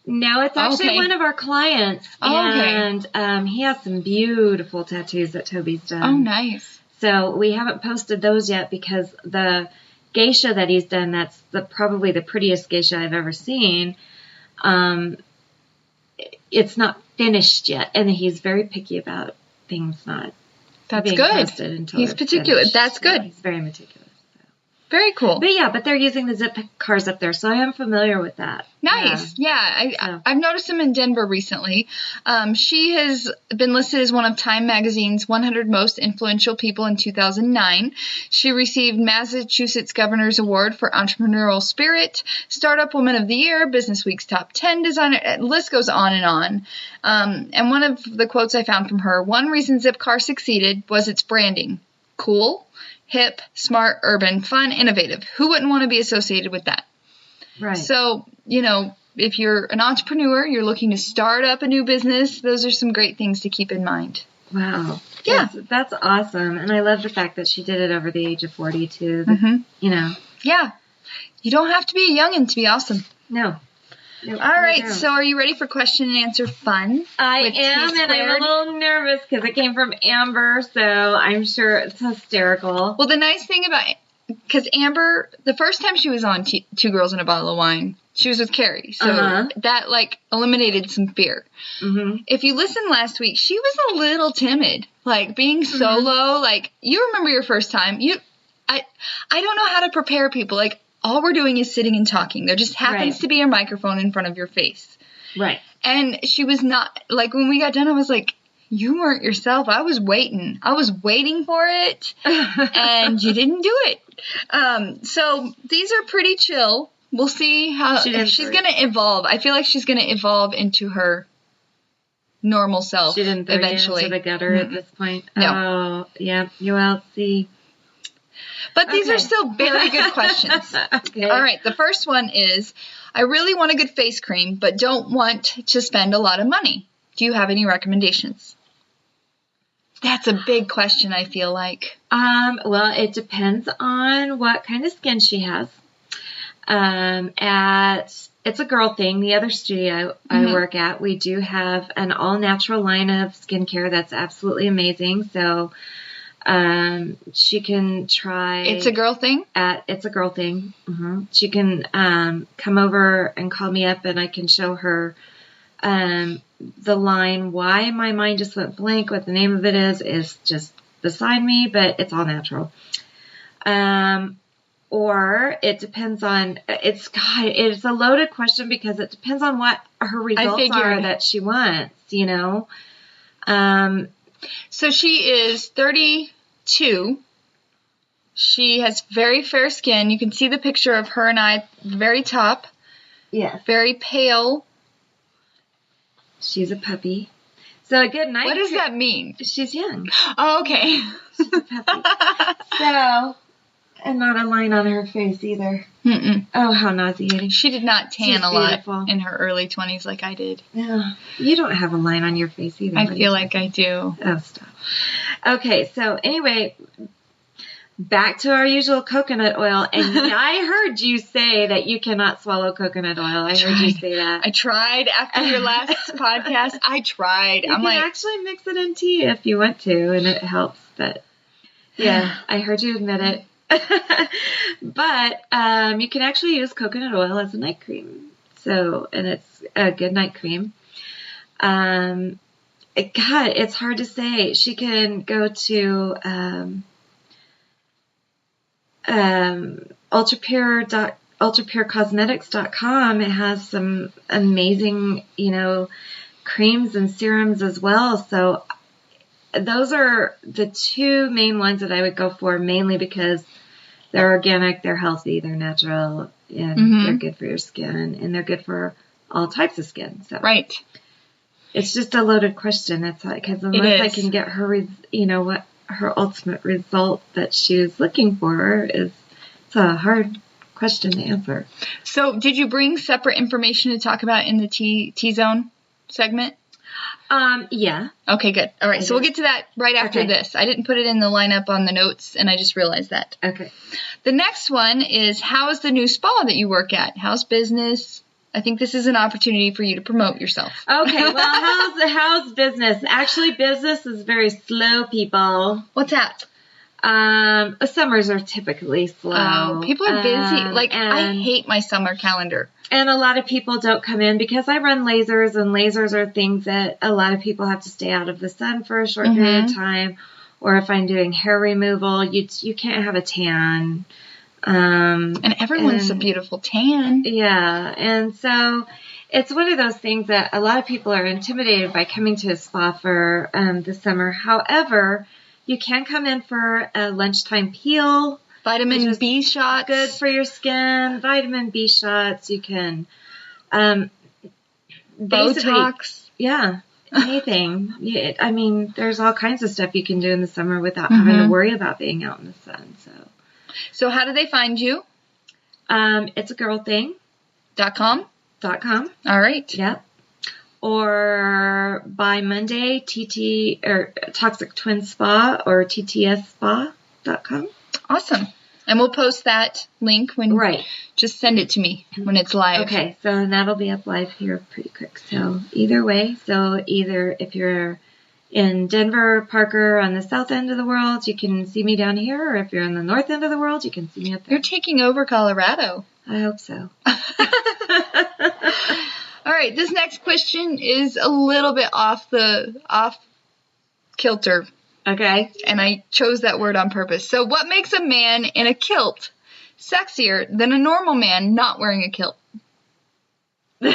No, it's actually one of our clients. And he has some beautiful tattoos that Toby's done. Oh, nice. So we haven't posted those yet because the geisha that he's done, that's probably the prettiest geisha I've ever seen. It's not finished yet, and he's very picky about things not being posted until he's particular. Finished. That's good. He's very meticulous. Very cool. But they're using the zip cars up there, so I am familiar with that. Nice. I've noticed him in Denver recently. She has been listed as one of Time Magazine's 100 most influential people in 2009. She received Massachusetts Governor's Award for Entrepreneurial Spirit, Startup Woman of the Year, Business Week's Top 10 Designer. The list goes on and on. And one of the quotes I found from her, one reason Zipcar succeeded was its branding. Cool, hip, smart, urban, fun, innovative. Who wouldn't want to be associated with that? Right. So, if you're an entrepreneur, you're looking to start up a new business, those are some great things to keep in mind. Wow. Yeah. That's awesome. And I love the fact that she did it over the age of 40, too. Yeah. You don't have to be a youngin' to be awesome. No. All right, so are you ready for question and answer fun? I am, and I'm a little nervous because it came from Amber, so I'm sure it's hysterical. Well, the nice thing about, because Amber, the first time she was on Two Girls and a Bottle of Wine, she was with Carrie, so that, eliminated some fear. Mm-hmm. If you listened last week, she was a little timid, being solo, you remember your first time. I don't know how to prepare people, all we're doing is sitting and talking. There just happens to be a microphone in front of your face. Right. And she was not, when we got done, I was like, you weren't yourself. I was waiting. I was waiting for it, and you didn't do it. So these are pretty chill. We'll see how she's going to evolve. I feel like she's going to evolve into her normal self she didn't eventually. Into the gutter at this point. No. Oh, yeah. You will see. But these are still very good questions. Okay. All right. The first one is, I really want a good face cream, but don't want to spend a lot of money. Do you have any recommendations? That's a big question, I feel like. Well, it depends on what kind of skin she has. It's a girl thing. The other studio I work at, we do have an all-natural line of skincare that's absolutely amazing. So she can try. It's a girl thing? It's a girl thing. Mm-hmm. She can come over and call me up, and I can show her the line. Why my mind just went blank, what the name of it is just beside me, but it's all natural. Or it depends on, it's a loaded question because it depends on what her results are that she wants, So she is 32. She has very fair skin. You can see the picture of her and I, very top. Yes. Very pale. She's a puppy. So a good night. What does that mean? She's young. Oh, okay. She's a puppy. And not a line on her face either. Mm-mm. Oh, how nauseating. She did not tan a lot in her early 20s like I did. Yeah. You don't have a line on your face either. I feel like I do. Oh, stop. Okay, so anyway, back to our usual coconut oil. And I heard you say that you cannot swallow coconut oil. I heard you say that. I tried after your last podcast. I tried. You can actually mix it in tea if you want to, and it helps. But yeah, I heard you admit it. But you can actually use coconut oil as a night cream. So, and it's a good night cream. God, it's hard to say. She can go to ultrapurecosmetics.com. It has some amazing, creams and serums as well. So those are the two main ones that I would go for, mainly because they're organic, they're healthy, they're natural, and they're good for your skin, and they're good for all types of skin. So right. It's just a loaded question. That's why, because unless I can get her, what her ultimate result that she was looking for it's a hard question to answer. So, did you bring separate information to talk about in the T-Zone segment? Yeah. Okay, good. All right, so we'll get to that right after this. I didn't put it in the lineup on the notes, and I just realized that. Okay. The next one is, how is the new spa that you work at? How's business? I think this is an opportunity for you to promote yourself. Okay, well, how's business? Actually, business is very slow, people. What's that? Summers are typically slow. Oh, people are busy. I hate my summer calendar. And a lot of people don't come in because I run lasers, and lasers are things that a lot of people have to stay out of the sun for a short period of time. Or if I'm doing hair removal, you can't have a tan. And everyone's a beautiful tan. Yeah, and so it's one of those things that a lot of people are intimidated by coming to a spa for the summer. However, you can come in for a lunchtime peel. Vitamin B shots. Good for your skin. Vitamin B shots. You can Botox. Yeah, anything. I mean, there's all kinds of stuff you can do in the summer without having to worry about being out in the sun. So how do they find you? It's a girl thing. .com? .com. All right. Yep. Or by Monday, TT or Toxic Twin Spa or TTSSpa.com. Awesome. And we'll post that link when just send it to me when it's live. Okay, so that'll be up live here pretty quick. So either way, either if you're in Denver, Parker, on the south end of the world, you can see me down here, or if you're on the north end of the world, you can see me up there. You're taking over Colorado. I hope so. All right, this next question is a little bit off kilter. Okay. And I chose that word on purpose. So what makes a man in a kilt sexier than a normal man not wearing a kilt? Maybe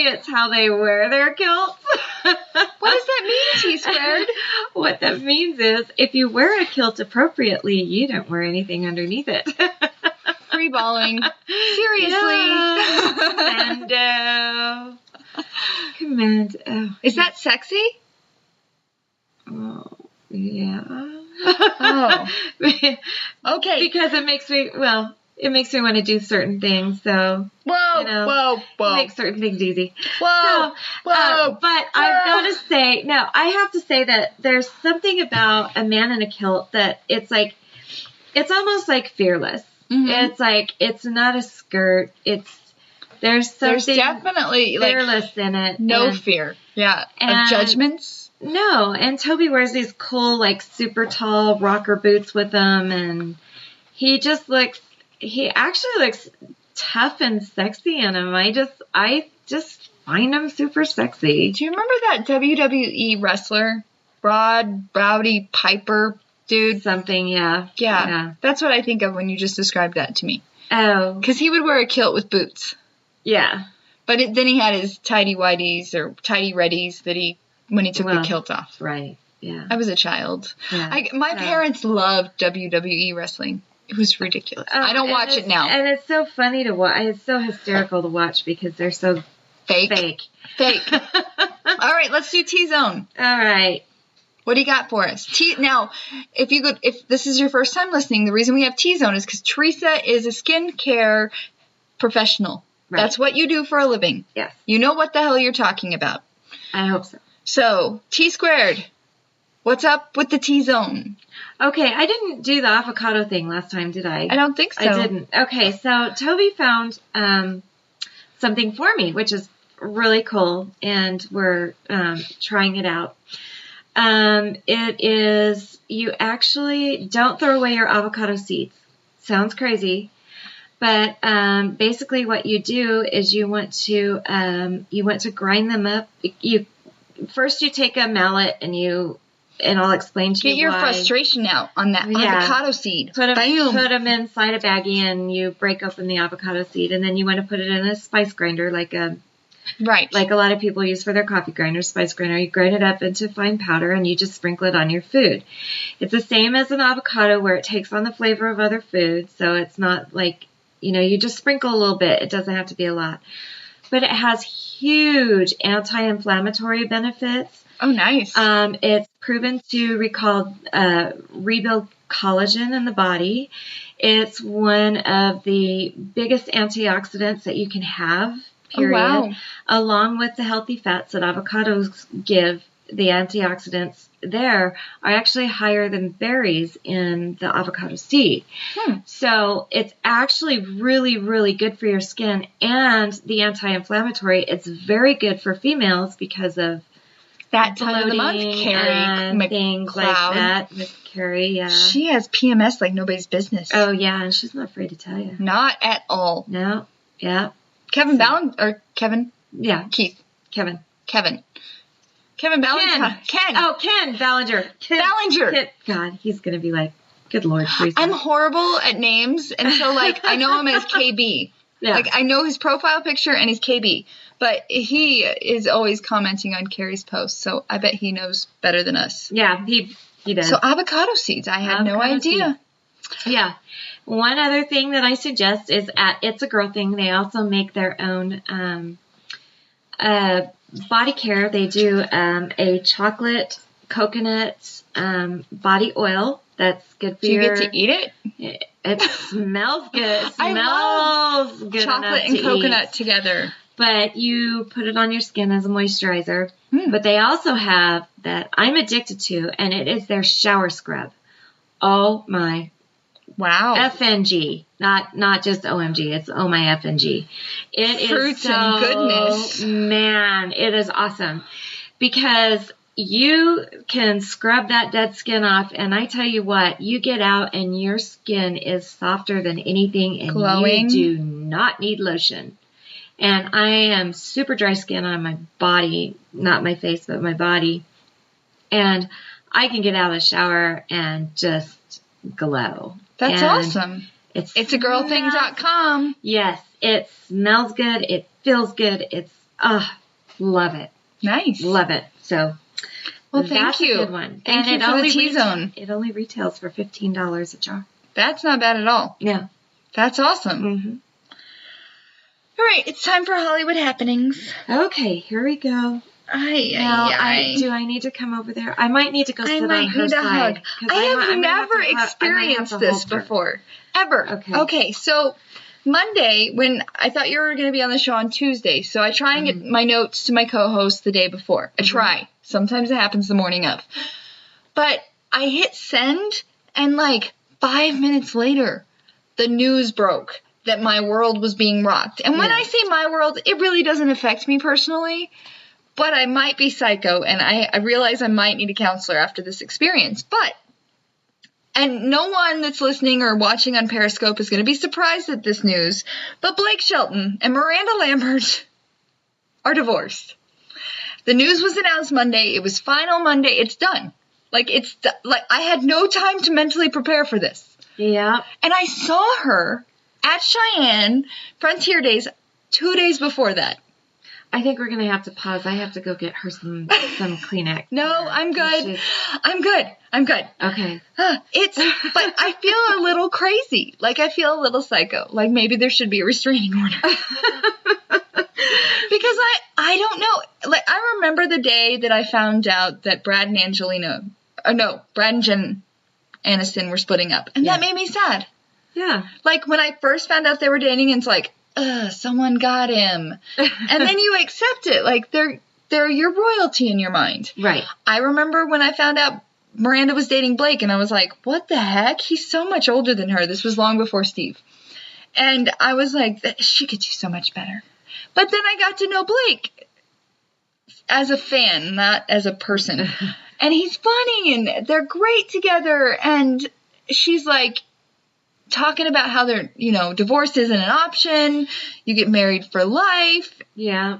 it's how they wear their kilts. What does that mean, T-squared? What that means is if you wear a kilt appropriately, you don't wear anything underneath it. Free balling. Seriously. Yeah. Commando. Is that sexy? Oh, yeah. Oh. Okay. Because it makes me want to do certain things. So, whoa. Make certain things easy. Whoa. But I've got to say, I have to say that there's something about a man in a kilt that it's almost like fearless. Mm-hmm. It's like, it's not a skirt. There's definitely fearless in it. No fear. Yeah. Of judgments. No. And Toby wears these cool, super tall rocker boots with him. And he actually looks tough and sexy in them. I just find him super sexy. Do you remember that WWE wrestler, Rowdy Piper dude? Something, yeah. Yeah. That's what I think of when you just described that to me. Oh. Because he would wear a kilt with boots. Yeah. But then he had his tidy whities or tidy reddies when he took the kilt off. Right. Yeah. I was a child. Yeah. My parents loved WWE wrestling. It was ridiculous. I don't watch it now. And it's so funny to watch. It's so hysterical to watch because they're so fake. All right, let's do T-Zone. All right. What do you got for us? Now, if this is your first time listening, the reason we have T-Zone is because Teresa is a skincare professional. Right. That's what you do for a living. Yes. You know what the hell you're talking about. I hope so. So, T-squared. What's up with the T-Zone? Okay, I didn't do the avocado thing last time, did I? I don't think so. I didn't. Okay, so Toby found something for me, which is really cool, and we're trying it out. It is, you actually don't throw away your avocado seeds. Sounds crazy, but basically what you do is you want to grind them up. First you take a mallet and I'll explain to you Get your frustration out on that avocado seed. Put them inside a baggie and you break open the avocado seed, and then you want to put it in a spice grinder like a lot of people use for their coffee grinder, spice grinder. You grind it up into fine powder and you just sprinkle it on your food. It's the same as an avocado where it takes on the flavor of other foods, so it's not like, you just sprinkle a little bit. It doesn't have to be a lot. But it has huge anti-inflammatory benefits. Oh, nice. It's proven to rebuild collagen in the body. It's one of the biggest antioxidants that you can have, period. Oh, wow. Along with the healthy fats that avocados give the antioxidants there are actually higher than berries in the avocado seed. So it's actually really, really good for your skin, and the anti-inflammatory. It's very good for females because of that time of the month, Carrie and things like that. Miss Carrie, yeah. She has PMS like nobody's business. Oh, yeah, and she's not afraid to tell you. Not at all. No, yeah. Kevin Yeah. Keith. Kevin Ballinger. Ken. Oh, Ken Ballinger. Ken. God, he's going to be like, good Lord, Teresa. I'm horrible at names, and so, like, I know him as KB. Yeah. Like, I know his profile picture and his KB, but he is always commenting on Carrie's posts, so I bet he knows better than us. Yeah, he does. So, avocado seeds. I had no idea. Yeah. One other thing that I suggest is at It's a Girl Thing, they also make their own body care. They do a chocolate coconut body oil that's good for you. Do you get to eat it? It smells good. It I love good chocolate and coconut together. But you put it on your skin as a moisturizer. But they also have that I'm addicted to, and it is their shower scrub. Oh my. Wow. FNG. Not just OMG. It's oh my FNG. It Fruits is so, and goodness. Man, it is awesome. Because you can scrub that dead skin off, and I tell you what, you get out and your skin is softer than anything, and glowing. You do not need lotion. And I am super dry skin on my body, not my face, but my body. And I can get out of the shower and just glow. That's awesome. It's agirlthing.com. Yes, it smells good. It feels good. It's, love it. Nice. Love it. So, well, thank you. A good one. Thank you for the T-Zone. It only retails for $15 a jar. That's not bad at all. Yeah. That's awesome. Mm-hmm. All right, it's time for Hollywood happenings. Okay, here we go. Do I need to come over there? I might need to go sit on her side. I have never experienced this before. Ever. Okay, so Monday, when I thought you were going to be on the show on Tuesday, so I try and get my notes to my co-host the day before. I try. Sometimes it happens the morning of. But I hit send, and like 5 minutes later, the news broke that my world was being rocked. And when I say my world, it really doesn't affect me personally. But I might be psycho, and I realize I might need a counselor after this experience. And no one that's listening or watching on Periscope is going to be surprised at this news, but Blake Shelton and Miranda Lambert are divorced. The news was announced Monday. It was final Monday. It's done. I had no time to mentally prepare for this. Yeah. And I saw her at Cheyenne Frontier Days 2 days before that. I think we're going to have to pause. I have to go get her some Kleenex. No, I'm good. I'm good. Okay. But I feel a little crazy. Like, I feel a little psycho. Like, maybe there should be a restraining order. Because I don't know. Like, I remember the day that I found out that Brad and Jen Aniston were splitting up. And that made me sad. Yeah. Like, when I first found out they were dating, it's like, someone got him. And then you accept it. Like, they're your royalty in your mind. Right. I remember when I found out Miranda was dating Blake, and I was like, what the heck? He's so much older than her. This was long before Steve. And I was like, she could do so much better. But then I got to know Blake as a fan, not as a person. And he's funny, and they're great together. And she's like, talking about how they're, divorce isn't an option. You get married for life. Yeah.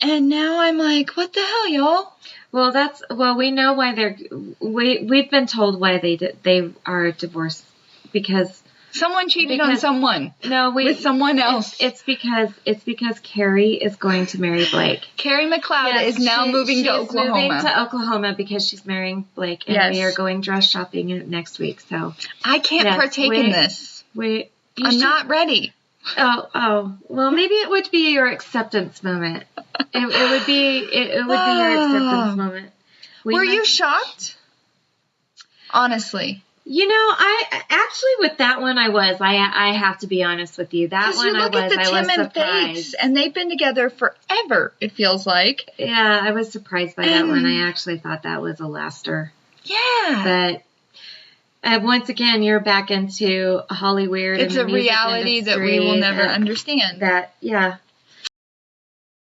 And now I'm like, what the hell, y'all? Well, we know why we've been told why they are divorced, because someone cheated on someone. No, with someone else. It's because Carrie is going to marry Blake. Carrie McLeod is now moving to Oklahoma. Moving to Oklahoma because she's marrying Blake, and we are going dress shopping next week. So I can't partake in this. I'm not ready. Oh. Well, maybe it would be your acceptance moment. It would be your acceptance moment. Were you shocked? Honestly. I actually with that one I have to be honest with you. That one I was surprised. And they've been together forever, it feels like. Yeah, I was surprised by that one. I actually thought that was a laster. Yeah. But once again, you're back into Hollywood. It's a reality that we will never understand.